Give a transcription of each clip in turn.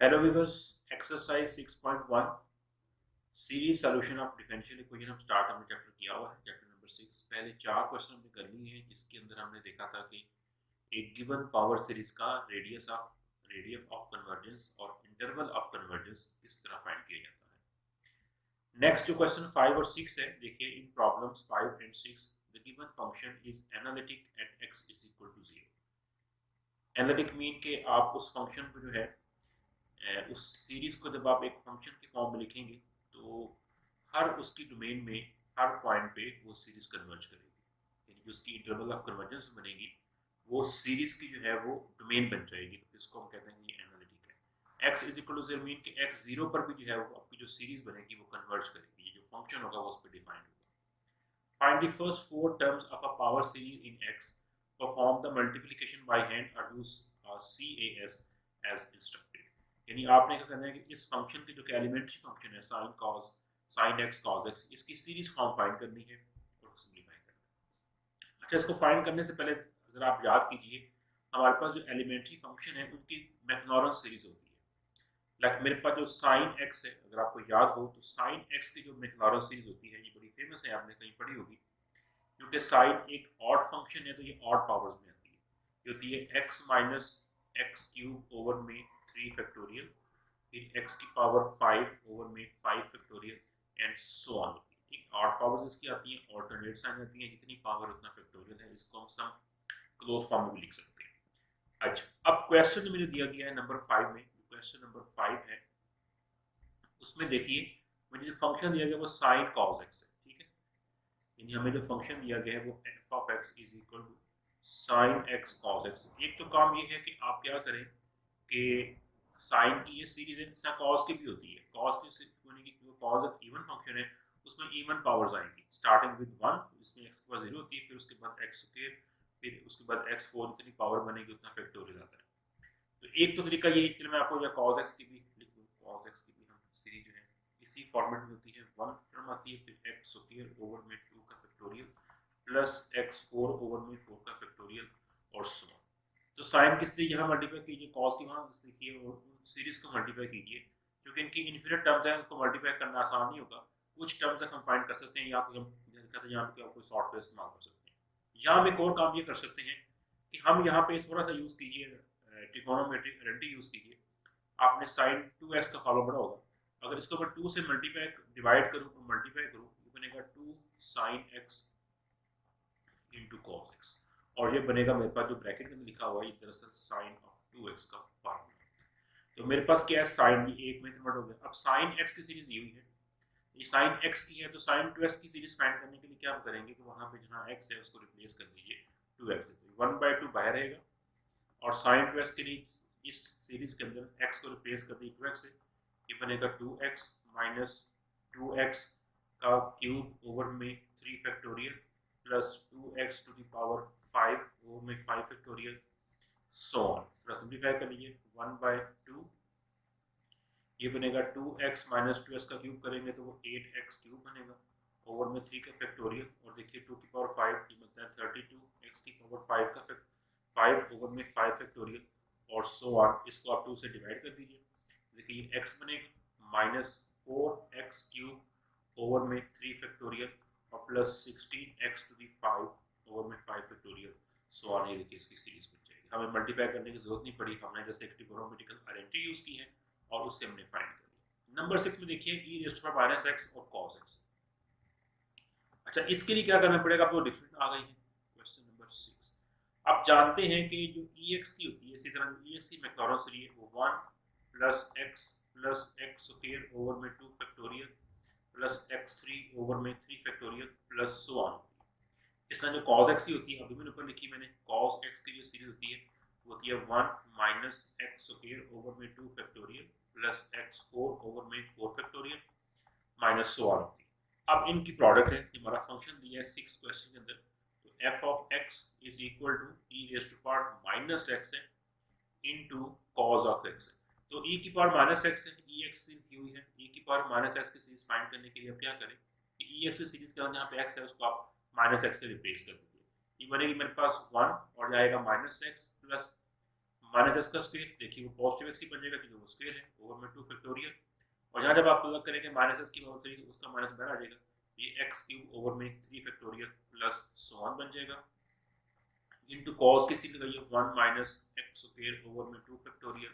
Hello viewers, exercise 6.1 series solution of differential equation हम start हमने chapter किया हुआ है। चैप्टर नंबर 6 पहले 4 क्वेश्चन हमने कर लिए हैं, जिसके अंदर हमने देखा था कि एक गिवन पावर सीरीज का रेडियस ऑफ कन्वर्जेंस और इंटरवल ऑफ कन्वर्जेंस किस तरह फाइंड किया जाता है। नेक्स्ट जो क्वेश्चन 5 और 6 है, देखिए in problems 5 and 6 the given function is analytic at x is equal to 0। Analytic mean के आप उस फंक्शन को जो है उस सीरीज को जब आप एक फंक्शन के फॉर्म में लिखेंगे तो हर उसकी डोमेन में हर पॉइंट पे वो सीरीज कन्वर्ज करेगी, यानी जो उसकी इंटरवल ऑफ कन्वर्जेंस बनेगी वो सीरीज की जो है वो डोमेन बन जाएगी। तो इसको हम कहते हैं ये एनालिटिक है। x is equal to 0 mean कि x 0 पर भी जो है वो आपकी जो सीरीज बनेगी वो कन्वर्ज करेगी, ये जो फंक्शन होगा वो उस पर डिफाइंड होगा। Find the first 4 terms of a power series in x, perform the multiplication by hand और यूज CAS एज इंस्ट्रक्टेड। यानी आपने क्या करना है कि इस फंक्शन की जो एलिमेंट्री फंक्शन है साइन एक्स कॉस एक्स, इसकी सीरीज फॉर्म फाइंड करनी है और सिंपलीफाई करना है। अच्छा, इसको फाइंड करने से पहले जरा आप याद कीजिए, हमारे पास जो एलिमेंट्री फंक्शन है उनकी मैक्लॉरेंस सीरीज होती है। लाइक मेरे पास जो साइन एक्स है, अगर आपको याद हो तो साइन एक्स की जो मैक्लॉरेंस सीरीज होती है ये बड़ी फेमस है, आपने कहीं पढ़ी होगी। क्योंकि साइन एक ऑड फंक्शन है तो ये ऑड पावर्स में आती है। ये होती है x minus x cube over में 3 फैक्टोरियल, फिर x की पावर 5 ओवर में 5 फैक्टोरियल एंड सो ऑन। ठीक, ऑड पावर्स इसकी आती हैं, ऑल्टरनेट साइन आती हैं, जितनी पावर उतना फैक्टोरियल है। इसको हम सम क्लोज फॉर्म में भी लिख सकते हैं। अच्छा, अब क्वेश्चन मुझे दिया गया है नंबर 5 में, क्वेश्चन नंबर 5 है उसमें देखिए मुझे जो फंक्शन दिया गया वो साइन कॉस एक्स है। ठीक है, यानी हमें जो फंक्शन दिया गया है वो F of X is equal to sine X cos X. एक तो काम ये है कि आप क्या करें कि साइन की ये सीरीज है, इसका कॉस की भी होती है, कॉस की होने की कॉस एक इवन फंक्शन है, उसमें इवन पावर्स आएंगी स्टार्टिंग विद 1, इसमें x की पावर 0 होती है, फिर उसके बाद x स्क्वायर, फिर उसके बाद x4 जितनी पावर बनेगी उतना फैक्टोरियल आता है। तो एक तो तरीका ये, चलो मैं आपको या cos x की भी लिख दूं, cos x की भी हम सीरीज जो है इसी फॉर्मेट में होती है, 1 टर्म आती है, फिर x स्क्वायर ओवर में 2 का फैक्टोरियल प्लस x4 ओवर में 4 का फैक्टोरियल और सो ऑन। तो साइन की सीरीज यहाँ मल्टीप्लाई कीजिए, कॉस की वहाँ लिखिए और सीरीज को मल्टीप्लाई कीजिए। क्योंकि इनकी इन्फिनिट टर्म्स हैं, उसको मल्टीप्लाई करना आसान नहीं होगा। कुछ टर्म्स तक हम फाइंड कर सकते हैं, या कोई हम देखा था यहाँ पे कोई सॉफ्टवेयर इस्तेमाल कर सकते हैं। यहाँ हम एक और काम ये कर सकते हैं कि हम यहाँ पे थोड़ा सा यूज़ कीजिए, ट्रिगोनोमेट्रिक आइडेंटिटी यूज़ कीजिए। आपने साइन 2x का फॉलो पढ़ा होगा, अगर इसको मैं 2 से मल्टीप्लाई डिवाइड करूँ तो मल्टीप्लाई करूँ ये बनेगा 2 sine x into cos x, और ये बनेगा मेरे पास जो ब्रैकेट के अंदर लिखा हुआ है ये दरअसल साइन ऑफ 2x का फॉर्मूला। तो मेरे पास क्या है, साइन ये एक में कन्वर्ट हो गया। अब साइन x की सीरीज ये हुई है, ये साइन x की है, तो साइन 2x की सीरीज फाइंड करने के लिए क्या हम करेंगे कि वहां पे जहां x है उसको रिप्लेस कर दीजिए 2x से, तो 1/2 बाहर रहेगा और साइन 2x के लिए इस सीरीज के अंदर x को रिप्लेस कर दीजिए 2x से, ये बनेगा 2x माइनस 2x का क्यूब ओवर में 3 factorial plus 2x to the power 5 over में 5 फैक्टोरियल सो ऑन। थोड़ा सिंप्लीफाई कर लीजिए, 1/2 ये बनेगा 2x माइनस 2x का क्यूब करेंगे तो वो 8x क्यूब बनेगा ओवर में 3 का फैक्टोरियल, और देखिए 2 की पावर 5 ये बनता है 32, x की पावर 5 का 5 ओवर में 5 फैक्टोरियल और सो ऑन। इसको आप 2 से डिवाइड कर दीजिए, देखिए ये x बनेगा माइनस 4x क्यूब ओवर में 3 फैक्टोरियल और plus 16x to the 5 over में 5 फैक्टोरियल सो ऑन। ये देखिए इसकी सीरीज बन जाएगी, हमें मल्टीप्लाई करने की जरूरत नहीं पड़ी, हमने जैसे एक ट्रिगोनोमेट्रिकल आइडेंटिटी यूज की है और उससे हमने फाइंड कर लिया। नंबर 6 में देखिए e raise to power -x और cos x। अच्छा, इसके लिए क्या करना पड़ेगा, आपको डिफरेंट आ गई है क्वेश्चन नंबर 6। आप जानते हैं कि जो ex की होती है, इसी तरह जो ex की मैक्लॉरेंस सीरीज है वो 1 प्लस x स्क्वायर ओवर में 2 फैक्टोरियल प्लस x3 ओवर में 3 फैक्टोरियल प्लस सो ऑन। इसका जो cos x की होती है अभी मैंने ऊपर लिखी, मैंने cos x की जो सीरीज होती है वो होती है 1 माइनस एक्स स्क्वायर ओवर में 2 फैक्टोरियल प्लस x4 ओवर में 4 फैक्टोरियल माइनस सो ऑन होती है। अब इनकी प्रोडक्ट है, हमारा फंक्शन दिया है 6 क्वेश्चन के अंदर, तो f of x is equal to e raise to power minus x है इनटू cos ऑफ x है। तो e की पावर माइनस x है, ex से की हुई है, e की पावर माइनस x की सीरीज फाइंड करने के लिए आप क्या करें कि ex की सीरीज के अंदर जहाँ पे x है उसको आप माइनस x से रिप्लेस कर दीजिए, ये बनेगी मेरे पास 1 और जाएगा minus x plus minus x का स्क्वायर, देखिए वो पॉजिटिव एक्स ही बन जाएगा क्योंकि वो स्क्वायर है, ओवर में 2 फैक्टोरियल। और यहाँ जब आप प्लग करेंगे माइनस एक्स की पावर 3 उसका माइनस बाहर आ जाएगा, ये एक्स क्यूब ओवर में 3 फैक्टोरियल प्लस सो ऑन बन जाएगा। इनटू कॉस की सीरीज लगाइए 1 माइनस एक्स स्क्वायर ओवर में 2 factorial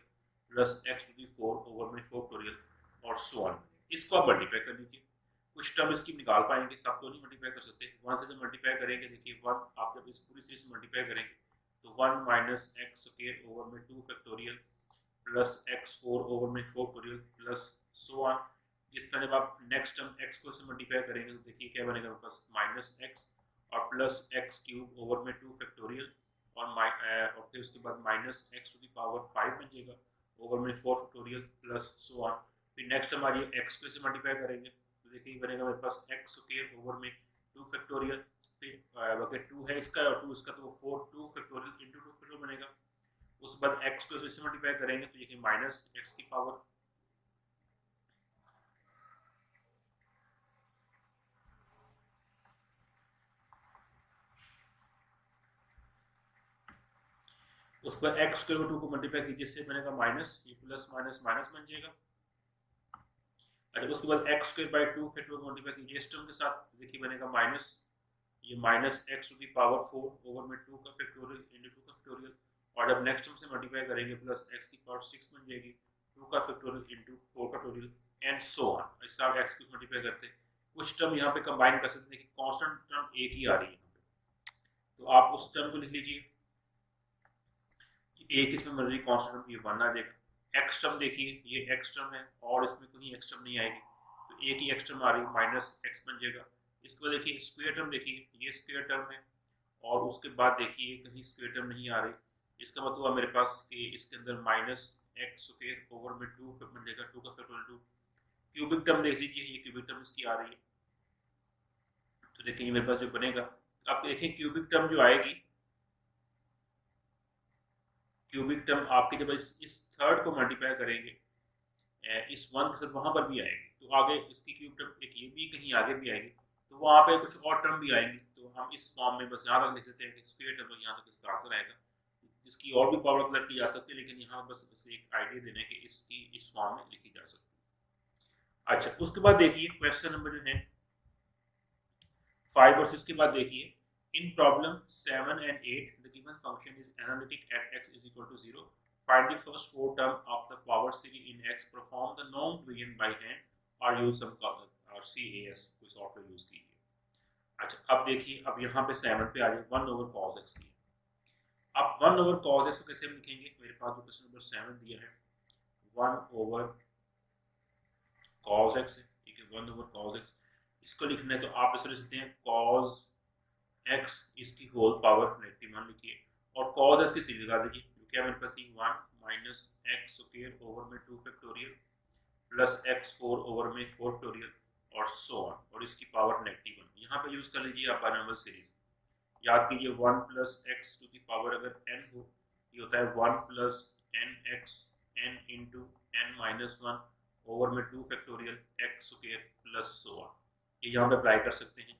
plus X to the 4 over में 4 फैक्टोरियल और सो ऑन। इसको आप मल्टीप्लाई कर लीजिए, कुछ टर्म इसकी निकाल पाएंगे, सब तो नहीं मल्टीप्लाई कर सकते। वहां से जब मल्टीप्लाई करेंगे देखिए 1 आप जब इस पूरी सीरीज से मल्टीप्लाई करेंगे तो 1 माइनस एक्स स्क्वायर ओवर में 2 फैक्टोरियल प्लस x4 ओवर में 4 फैक्टोरियल प्लस सो ऑन। इस तरह जब आप नेक्स्ट टर्म x को से मल्टीप्लाई करेंगे तो देखिए क्या बनेगा, प्लस माइनस x और प्लस एक्स क्यूब ओवर में 2 फैक्टोरियल और फिर उसके बाद minus X to the power 5 बन जाएगा ओवर में 4 फैक्टोरियल प्लस सो ऑन। फिर नेक्स्ट हमारी x को से मल्टीप्लाई करेंगे तो देखिए बनेगा मेरे पास एक्स स्क्वायर ओवर में 2 फैक्टोरियल, फिर अगर 2 है इसका और 2 इसका तो 4 2 फैक्टोरियल इंटू 2 फैक्टोरियल बनेगा। उसके बाद x को इससे मल्टीप्लाई करेंगे तो ये माइनस एक्स की पावर उसके बाद एक्स स्क्वायर को 2 को मल्टीप्लाई कीजिए, इससे बनेगा माइनस, ये प्लस माइनस माइनस बन जाएगा। अच्छा उसके बाद एक्स स्क्वायर बाई 2 फिर 2 को मल्टीप्लाई कीजिए इस टर्म के साथ, देखिए बनेगा माइनस, ये minus X to the power 4 over में 2 का फैक्टोरियल इंटू 2 का फैक्टोरियल। और जब नेक्स्ट टर्म से मल्टीप्लाई करेंगे प्लस एक्स की पावर 6 बन जाएगी 2 का फैक्टोरियल इंटू 4 का फैक्टोरियल एंड सो ऑन। इस तरह एक्स को मल्टीप्लाई करते कुछ टर्म यहाँ पे कंबाइन कर सकते हैं कि कांस्टेंट टर्म एक ही आ रही है यहाँ पे, तो आप उस टर्म को लिख लीजिए, एक इसमें मर्जी कांस्टेंट ये 1 आ जाएगा। एक्स टर्म देखिए ये एक्स टर्म है और इसमें कोई एक्स टर्म नहीं आएगी तो एक ही एक्स टर्म आ रही है माइनस एक्स बन जाएगा। इसके बाद देखिए स्क्वायर टर्म, देखिए ये स्क्वायर टर्म है और उसके बाद देखिए कहीं स्क्वायर टर्म नहीं आ रही, इसका मतलब हुआ मेरे पास कि इसके अंदर माइनस एक्स स्क्वायर ओवर में 2 बन जाएगा 2 का फैक्टोरियल 2। क्यूबिक टर्म देख लीजिए, ये क्यूबिक टर्म इसकी आ रही है तो देखिए मेरे पास जो बनेगा, आप देखें क्यूबिक टर्म जो आएगी, क्यूबिक टर्म आपके जब इस थर्ड को मल्टीप्लाई करेंगे इस 1 के साथ वहां पर भी आएगी तो आगे इसकी क्यूब टर्म एक ये भी कहीं आगे भी आएगी तो वहां पे कुछ और टर्म भी आएंगी। तो हम इस फॉर्म में बस यहाँ तक लिख देते हैं कि स्क्वायर टर्म यहाँ तक इसका आंसर आएगा, जिसकी और भी पावर कलर की जा सकती है लेकिन यहाँ बस एक आइडिया देने की इसकी इस फॉर्म में लिखी जा सकती है। अच्छा उसके बाद देखिए क्वेश्चन नंबर जो है 5 और 6 के बाद देखिए, in problem 7 and 8 the given function is analytic at x is equal to 0, find the first 4 term of the power series in x, perform the norm division by hand or use some और CAS कोई software use कीजिए। अच्छा अब देखिए, अब यहाँ पे 7 पे आ जाए 1 ओवर cos x की, अब 1 ओवर cos x को कैसे लिखेंगे, मेरे पास जो क्वेश्चन नंबर 7 दिया है 1 ओवर cos x है, ठीक है 1 ओवर cos x, इसको लिखना है तो आप इसे लिख सकते हैं cos x इसकी होल पावर नेगेटिव 1 लिखिए और cos x की सीरीज लगा दीजिए, जो क्या मेरे पास 1 माइनस एक्स स्क्वायर ओवर में 2 फैक्टोरियल प्लस x4 ओवर में 4 फैक्टोरियल और सो ऑन, और इसकी पावर नेगेटिव 1। यहाँ पे यूज कर लीजिए आप बायनोमियल सीरीज, याद कीजिए 1 plus X to the power अगर n हो ये होता है 1 plus N x N into N minus 1 over में 2 factorial X square plus so on. ये यहाँ पे अप्लाई कर सकते हैं,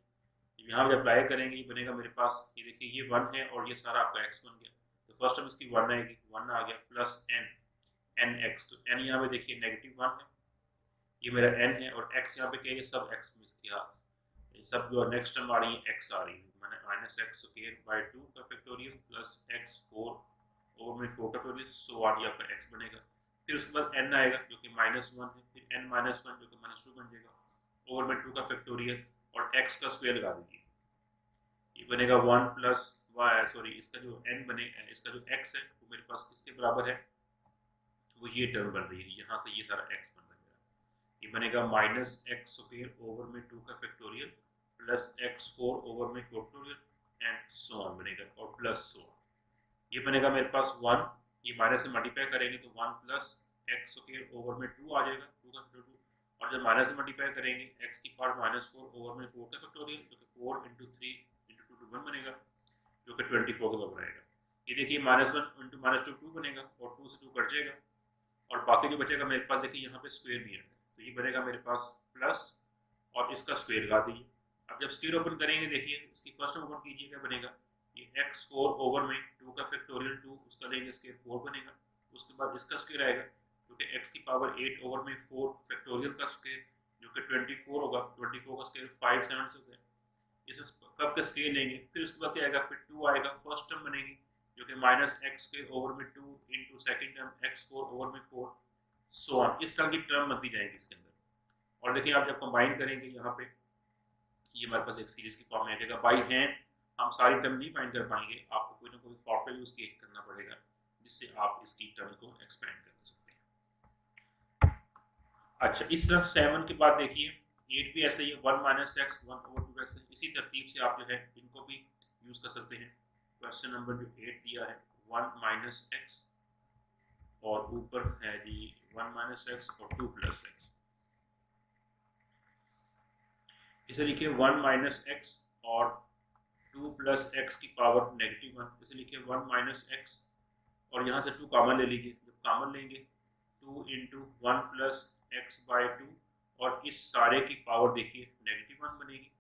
यहाँ पे अप्लाई करेंगे ये बनेगा मेरे पास, ये देखिए ये 1 है और ये सारा आपका x बन गया तो फर्स्ट टर्म इसकी 1 आएगी, 1 आ गया प्लस n x, तो n यहाँ पे देखिए नेगेटिव 1 है, ये मेरा n है और x यहाँ पे क्या है, ये सब x में इसकी ये सब जो नेक्स्ट टर्म आ रही है x आ रही है, मैंने माइनस एक्स स्क्वायर बाई 2 का फैक्टोरियल प्लस x4 ओवर में 4 का फैक्टोरियल सो ऑन, ये आपका x बनेगा। फिर उसके बाद n आएगा जो कि -1 है, फिर n -1 जो कि -2 बन जाएगा ओवर में 2 का फैक्टोरियल और x का स्क्वायर लगा दीजिए, ये बनेगा 1 प्लस सॉरी इसका जो n बनेगा, इसका जो x है वो मेरे पास किसके बराबर है, तो वो ये टर्म बन रही है, यहाँ से ये सारा x बन रहा है, ये बनेगा माइनस एक्स स्क्वायर ओवर में 2 का फैक्टोरियल प्लस x4 ओवर में 4 फैक्टोरियल एंड सो ऑन बनेगा और प्लस सो ऑन, ये बनेगा मेरे पास 1, ये माइनस से मल्टीप्लाई करेंगे तो 1 प्लस एक्स स्क्वायर ओवर में 2 आ जाएगा 2 का फैक्टोरियल, और जब माइनस से मल्टीप्लाई करेंगे x की पावर -4 ओवर में 4 का फैक्टोरियल जो कि 4 इंटू 3 इंटू 2 1 बनेगा जो कि 24 के बराबर आएगा। ये देखिए -1 इंटू -2 2 बनेगा और 2 से 2 कट जाएगा और बाकी जो बचेगा मेरे पास देखिए यहाँ पे स्क्वायर भी है तो ये बनेगा मेरे पास प्लस और इसका स्क्वायर लगा दीजिए। अब जब स्क्वायर ओपन करेंगे देखिए इसकी फर्स्ट ओपन कीजिए क्या बनेगा, ये x4 ओवर में 2 का फैक्टोरियल 2 उसका लेंगे स्क्वायर 4 बनेगा। उसके बाद इसका स्क्वायर आएगा क्योंकि x की पावर 8 ओवर में 4 फैक्टोरियल का स्क्वायर जो कि 24 होगा। 24 का स्क्वायर 5 7 से होता है। इस कब का स्क्वायर लेंगे, फिर उसके बाद क्या आएगा, फिर 2 आएगा, फर्स्ट टर्म बनेगी जो कि माइनस एक्स स्क्वायर ओवर में 2 into second term x4 over में 4 सो ऑन। इस तरह की टर्म बनती जाएगी इसके अंदर। और देखिए आप जब कंबाइन करेंगे यहाँ पे ये हमारे पास एक सीरीज की फॉर्म में आ जाएगा। बाई हैंड हम सारी टर्म नहीं फाइंड कर पाएंगे, आपको कोई ना कोई फॉर्मूला यूज करना पड़ेगा जिससे आप इसकी टर्म को एक्सपेंड कर सकते हैं। अच्छा, इस तरफ 7 के बाद देखिए 8 भी ऐसे ही है, 1 माइनस एक्स 1 ओवर 2 एक्स। इसी तरतीब से आप जो है इनको भी यूज कर सकते हैं। क्वेश्चन नंबर जो 8 दिया है 1 माइनस एक्स और ऊपर है जी 1 माइनस एक्स और 2 प्लस एक्स। इसे लिखिए 1 माइनस एक्स और 2 प्लस एक्स की पावर नेगेटिव 1। इसे लिखिए 1 माइनस एक्स और यहाँ से 2 कॉमन ले लीजिए। जब कॉमन लेंगे 2 इंटू 1 प्लस एक्स बाई 2 और इस सारे की पावर देखिए नेगेटिव 1 बनेगी।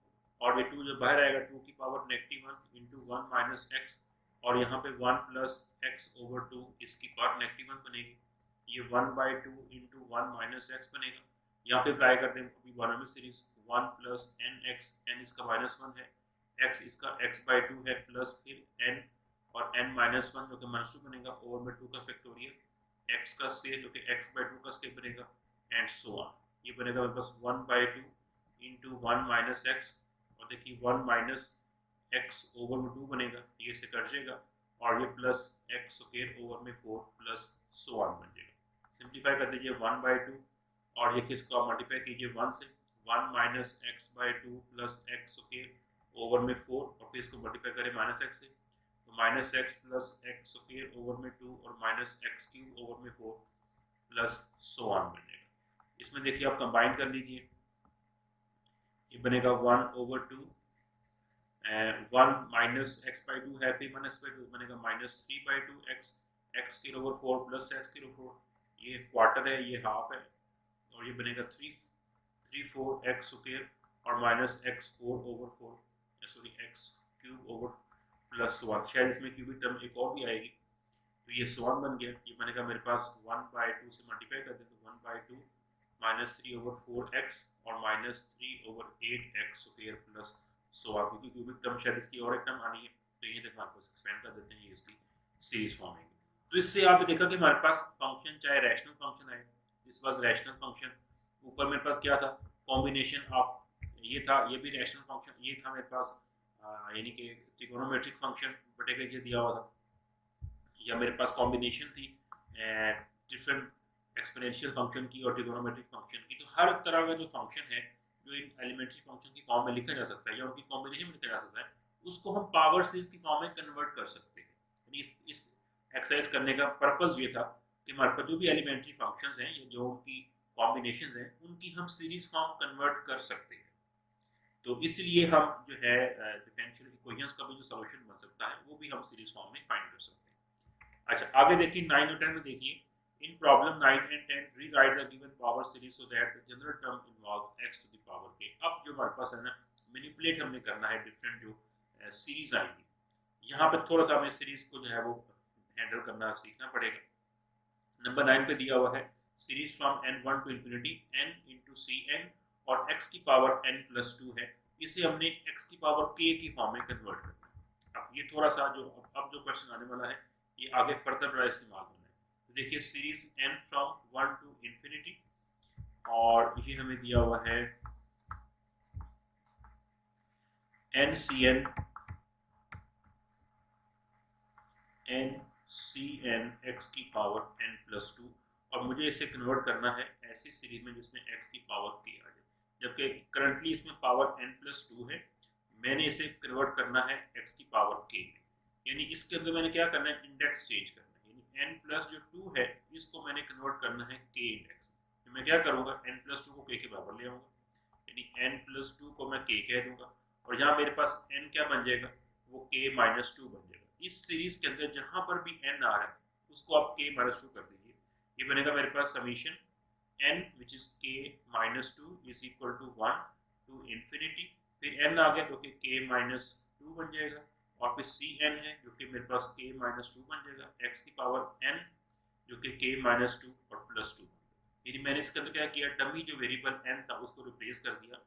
और ये 2 जो बाहर आएगा 2 की power negative 1 into 1 minus x और यहाँ पे 1 प्लस एक्स ओवर 2 इसकी पावर नेगेटिव 1 बनेगी। ये 1 बाई 2 इंटू 1 माइनस एक्स बनेगा। यहाँ पे अप्लाई करते हैं अभी बारहवीं series 1 plus N x, n इसका माइनस 1 है, एक्स इसका x बाई 2 है प्लस फिर n और n माइनस 1 जो कि माइनस 2 बनेगा ओवर में 2 का फैक्टोरियल x का स्क्वायर जो कि x बाई 2 का स्क्वायर बनेगा एंड सो ऑन। ये बनेगा मेरे पास 1 बाई 2 इंटू 1 माइनस एक्स और देखिए 1 माइनस एक्स ओवर में 2 बनेगा, ये से कट जाएगा और ये प्लस एक्स स्क्वायर ओवर में 4 प्लस सो ऑन बन जाएगा। सिंप्लीफाई कर दीजिए 1 बाई 2 और ये किसका मल्टीप्लाई कीजिए 1 से 1 minus x by 2 plus x square over में 4 और फिर इसको मल्टीप्लाई करें माइनस एक्स से तो minus x plus x square over में 2 और माइनस एक्स क्यूब ओवर में 4 प्लस सो ऑन बनेगा। इसमें देखिए आप कंबाइन कर लीजिए, ये बनेगा 1 ओवर 2 1 माइनस एक्स बाई 2 है फिर माइनस बाई 2 बनेगा माइनस 3 बाई 2 एक्स एक्स के ओवर 4 प्लस एक्स के ओवर 4। ये क्वार्टर है, ये हाफ है और ये बनेगा 3 4 एक्स स्क्वायर और minus x 4 over 4 sorry x cube over plus 1। शायद इसमें क्यूबिक टर्म एक और भी आएगी तो ये 1 बन गया। ये बनेगा मेरे पास 1 बाई 2 से मल्टीप्लाई कर दें तो 1 बाई 2 माइनस 3 ओवर 4 एक्स और minus 3 over 8 x square plus 100 क्योंकि क्यूबिक टर्म शायद इसकी और एक टर्म आनी है तो ये देखो आपको एक्सपेंड कर देते हैं, ये इसकी सीरीज फॉर्म है। तो इससे आपने देखा कि हमारे पास फंक्शन चाहे रैशनल फंक्शन आए, दिस वाज रैशनल फंक्शन, ऊपर मेरे पास क्या था कॉम्बिनेशन ऑफ ये था, ये भी रैशनल फंक्शन, ये था मेरे पास यानी कि ट्रिगोनोमेट्रिक फंक्शन बटेगा ये दिया हुआ था, या मेरे पास कॉम्बिनेशन थी डिफरेंट एक्सपोनेंशियल फंक्शन की और ट्रिगोनोमेट्रिक फंक्शन की। तो हर तरह का जो फंक्शन है जो इन एलिमेंट्री फंक्शन की फॉर्म में लिखा जा सकता है या उनकी कॉम्बिनेशन में लिखा जा सकता है, उसको हम पावर सीरीज की फॉर्म में कन्वर्ट कर सकते हैं। यानी इस एक्सरसाइज करने का पर्पस ये था कि हमारे पास जो भी एलिमेंट्री फंक्शंस हैं या जो उनकी कॉम्बिनेशंस हैं उनकी हम सीरीज फॉर्म कन्वर्ट कर सकते हैं। तो इसलिए हम जो है डिफरेंशियल इक्वेशंस का भी जो सॉल्यूशन बन सकता है वो भी हम सीरीज फॉर्म में फाइंड कर सकते हैं। अच्छा, आगे देखिए 9 और 10 में देखिए in problem 9 and 10 rewrite the given power series so that the general term involve x to the power k। अब जो हमारे पास है ना मैनिपुलेट हमने करना है डिफरेंट जो सीरीज आएंगी, यहाँ पे थोड़ा सा हमें सीरीज को जो है वो हैंडल करना सीखना पड़ेगा। नंबर 9 पे दिया हुआ है series from n1 to infinity n into c n और x की पावर n प्लस 2 है, इसे हमने x की पावर k की फॉर्म में कन्वर्ट करना है। अब ये थोड़ा सा जो अब जो क्वेश्चन आने वाला है ये आगे फर्दर बड़ा इस्तेमाल होना है। तो देखिए series n from 1 to infinity और ये हमें दिया हुआ है n सी एन x की पावर n प्लस 2 और मुझे इसे कन्वर्ट करना है ऐसी सीरीज में जिसमें x की पावर k आ जाए, जबकि करंटली इसमें पावर n प्लस 2 है, मैंने इसे कन्वर्ट करना है x की पावर k में। यानी इसके अंदर मैंने क्या करना है इंडेक्स चेंज करना है, यानी n प्लस जो 2 है इसको मैंने कन्वर्ट करना है k इंडेक्स। तो मैं क्या करूँगा n प्लस 2 को k के बराबर ले आऊँगा, यानी n प्लस 2 को मैं k कह दूँगा और यहाँ मेरे पास n क्या बन जाएगा वो k माइनस 2 बन जाएगा। इस सीरीज के अंदर जहां पर भी n आ रहा है उसको आप k माइनस 2 कर दीजिए, ये बनेगा मेरे पास summation n which is k minus 2 is equal to 1 to infinity, फिर n आ गया तो k माइनस 2 बन जाएगा और फिर सी एन है जो कि मेरे पास k माइनस टू बन जाएगा, x की पावर n जो कि k माइनस टू और प्लस टू। यानी मैंने इसके अंदर क्या किया, डमी जो वेरिएबल n था उसको रिप्लेस कर दिया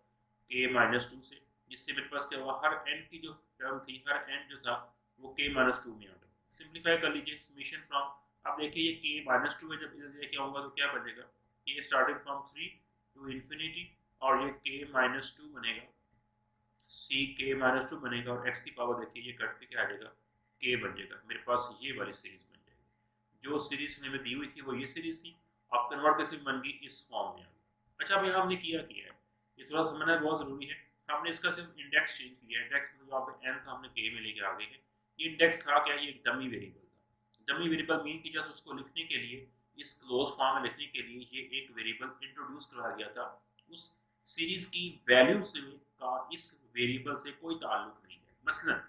k माइनस टू से, जिससे मेरे पास क्या हुआ, हर n की जो टर्म थी, हर n जो था वो k माइनस टू में आ गया। सिंप्लीफाई कर लीजिए, समीशन फ्रॉम, अब देखिए ये k माइनस टू में जब इधर लेके आऊंगा तो क्या बनेगा, k starting from 3 to infinity, और ये k माइनस टू बनेगा, सी के माइनस टू बनेगा, और एक्स की पावर देखिए ये कट के क्या आ जाएगा, के बन जाएगा। मेरे पास ये वाली सीरीज बन जाएगी। जो सीरीज हमें दी हुई थी वो ये सीरीज थी, अब कन्वर्ट कैसे बन गई, इस फॉर्म में आ गई। अच्छा, अब यहाँ हमने किया है, ये थोड़ा समझना बहुत जरूरी है। हमने इसका सिर्फ इंडेक्स चेंज किया है, इंडेक्स मतलब यहाँ पे एन था, हमने के में लेके आ गए हैं। ये इंडेक्स था क्या, ये एक डमी वेरिएबल था। डमी वेरिएबल मीन की जस्ट उसको लिखने के लिए, इस क्लोज फॉर्म में लिखने के लिए ये एक वेरिएबल इंट्रोड्यूस कराया गया था। उस सीरीज की वैल्यू से का इस वेरिएबल से कोई ताल्लुक नहीं है। मसलन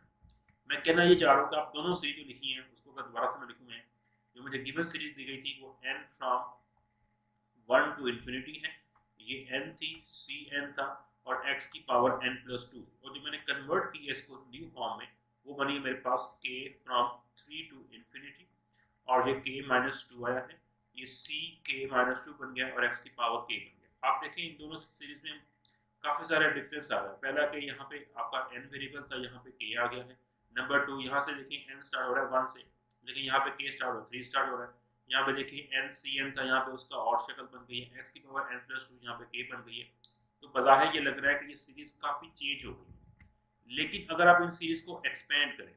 मैं कहना ये चाह रहा हूँ कि आप दोनों सीरीज जो लिखी हैं उसको अगर दोबारा से मैं लिखूँ, जो मुझे गिवन सीरीज दी गई थी वो n फ्रॉम 1 टू इन्फिनिटी है, ये n थी, सी n था, और x की पावर n प्लस टू, और जो मैंने कन्वर्ट की है इसको न्यू फॉर्म में, वो बनी मेरे पास k फ्रॉम 3 टू इन्फिनिटी, और ये k माइनस टू आया है, ये c k माइनस टू बन गया, और x की पावर k बन गया। आप देखें इन दोनों सीरीज में काफी सारा डिफरेंस आ रहा है। पहला कि यहाँ पे आपका n वेरिएबल था, यहाँ पे k आ गया है। नंबर टू, यहाँ से देखिए n स्टार्ट हो रहा है 1 से, लेकिन यहाँ पे k स्टार्ट हो रहा है, 3 स्टार्ट हो रहा है। यहाँ पे देखिए n c n था, यहाँ पे उसका और शक्ल बन गई है, x की पावर n प्लस टू, यहाँ पे k बन गई है। तो बज़ाहिर ये लग रहा है कि ये सीरीज काफी चेंज हो गई है। लेकिन अगर आप इन सीरीज को एक्सपेंड करें,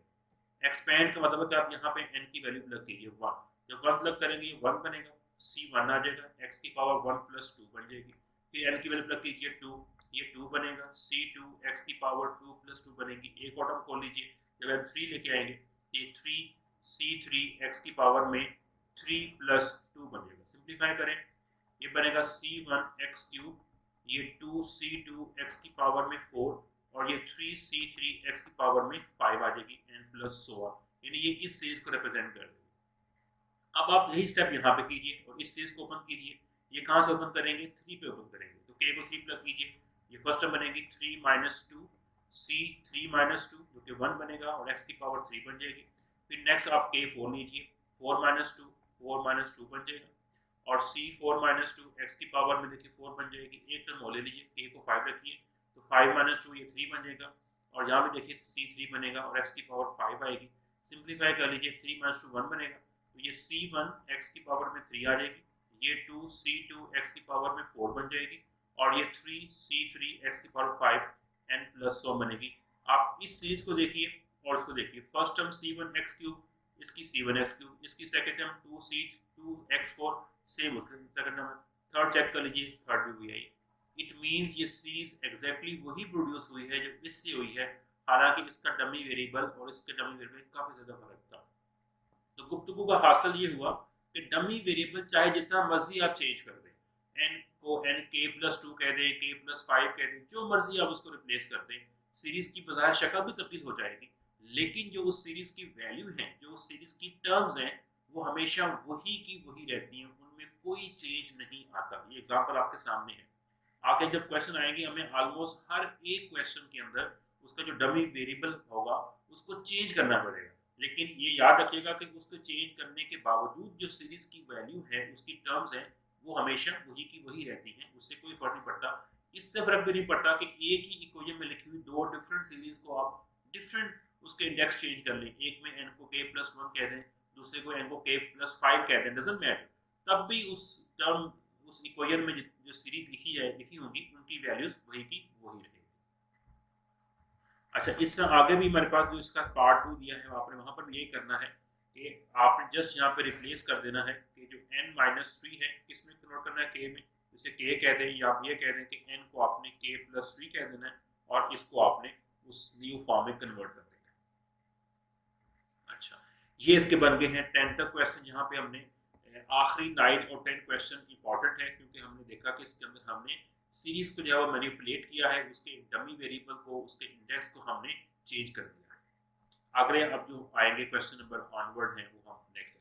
एक्सपेंड का मतलब है कि आप यहाँ पे n की वैल्यू प्लग कीजिए 1, जब 1 प्लग करेंगे ये 1 बनेगा, c 1 आ जाएगा, x की पावर 1 प्लस टू बन जाएगी, फिर n की वैल्यू प्लग कीजिए 2, ये 2 बनेगा, c 2 x की पावर 2 प्लस टू बनेगी। एक और टर्म खोल लीजिए, जब हम 3 लेके आएंगे ये 3 c 3 x की पावर में 3 प्लस टू बनेगा। सिंप्लीफाई करें, ये बनेगा c 1 x क्यूब, ये 2 c 2 x की पावर में 4, और ये 3 c 3 x की पावर में 5 आ जाएगी, n प्लस 16, यानी ये इस सीरीज को रिप्रेजेंट कर देगी। अब आप यही स्टेप यहाँ पे कीजिए और इस सीरीज को ओपन कीजिए। ये कहाँ से ओपन करेंगे, 3 पे ओपन करेंगे, तो k को 3 प्लग कीजिए, ये फर्स्ट टर्म बनेगी 3 minus two, c 3 minus two जो कि 1 बनेगा, और x की पावर 3 बन जाएगी। फिर नेक्स्ट आप k 4 लीजिए, 4 माइनस टू, 4 माइनस टू बन जाएगा, और c 4 माइनस टू, x की पावर में देखिए 4 बन जाएगी। एक टर्म और ले लीजिए, k को 5 रखिए, तो 5 माइनस टू ये 3 बन जाएगा, और यहाँ पे देखिए c 3 बनेगा और x की पावर 5 आएगी। सिंप्लीफाई कर लीजिए, 3 माइनस टू 1 बनेगा, तो ये c1 x की पावर में 3 आ जाएगी, ये 2 c2 x की पावर में 4 बन जाएगी, और ये 3 c3 x की पावर 5 n प्लस 100 बनेगी। आप इस सीरीज को देखिए और इसको देखिए, first term c1 x cube, इसकी c1 x क्यूब, इसकी second term 2 c2 x4, same second term. Third check कर लीजिए, थर्ड भी हुई है। इट मींस ये सीरीज एग्जैक्टली वही प्रोड्यूस हुई है जो इससे हुई है, हालांकि इसका डमी वेरिएबल और इसके डमी वेरिएबल में काफी ज्यादा फर्क था। तो गुफ्तगू का हासिल ये हुआ कि डमी वेरिएबल चाहे जितना मर्जी आप चेंज कर दें, n को n k प्लस टू कह दें, k प्लस 5 कह दें, जो मर्जी आप उसको रिप्लेस कर दें, सीरीज की बजाय शक्ल भी तब्दील हो जाएगी, लेकिन जो उस सीरीज की वैल्यू है, जो उस सीरीज की टर्म्स हैं, वो हमेशा वही की वही रहती हैं, उनमें कोई चेंज नहीं आता। ये एग्जाम्पल आपके सामने है। आगे जब क्वेश्चन आएंगे, हमें ऑलमोस्ट हर एक क्वेश्चन के अंदर उसका जो डमी वेरिएबल होगा उसको चेंज करना पड़ेगा, लेकिन ये याद रखिएगा कि उसको चेंज करने के बावजूद जो सीरीज की वैल्यू है, उसकी टर्म्स है, वो हमेशा वही की वही रहती हैं, उससे कोई फर्क नहीं पड़ता। इससे फर्क भी नहीं पड़ता कि एक ही इक्वेशन में लिखी हुई दो डिफरेंट सीरीज को आप डिफरेंट उसके इंडेक्स चेंज कर लें, एक में n को k प्लस 1 कह दें, दूसरे को n को k प्लस 5 कह दें, डजंट मैटर, तब भी उस टर्म उस इक्वेशन में जो सीरीज लिखी होगी उनकी वैल्यूज वही की वही रहेगी। अच्छा, इस तरह आगे भी हमारे पास जो इसका पार्ट 2 दिया है, आपने वहां पर भी यही करना है कि आपने जस्ट यहाँ पे रिप्लेस कर देना है कि जो n माइनस थ्री है किसमें कन्वर्ट करना है, k में, जिसे k कह दें, या आप ये कह दें कि n को आपने k प्लस 3 कह देना है और इसको आपने उस न्यू फॉर्म में कन्वर्ट कर देना है। अच्छा, ये इसके बन गए हैं 10 तक क्वेश्चन, जहाँ पे हमने आखिरी 9 और 10 क्वेश्चन इंपॉर्टेंट है, क्योंकि हमने देखा कि इसके अंदर हमने सीरीज को जो है मैनिपुलेट किया है, उसके डमी वेरिएबल को, उसके इंडेक्स को हमने चेंज कर दिया है। अगले अब जो आएंगे क्वेश्चन नंबर ऑनवर्ड है वो हम नेक्स्ट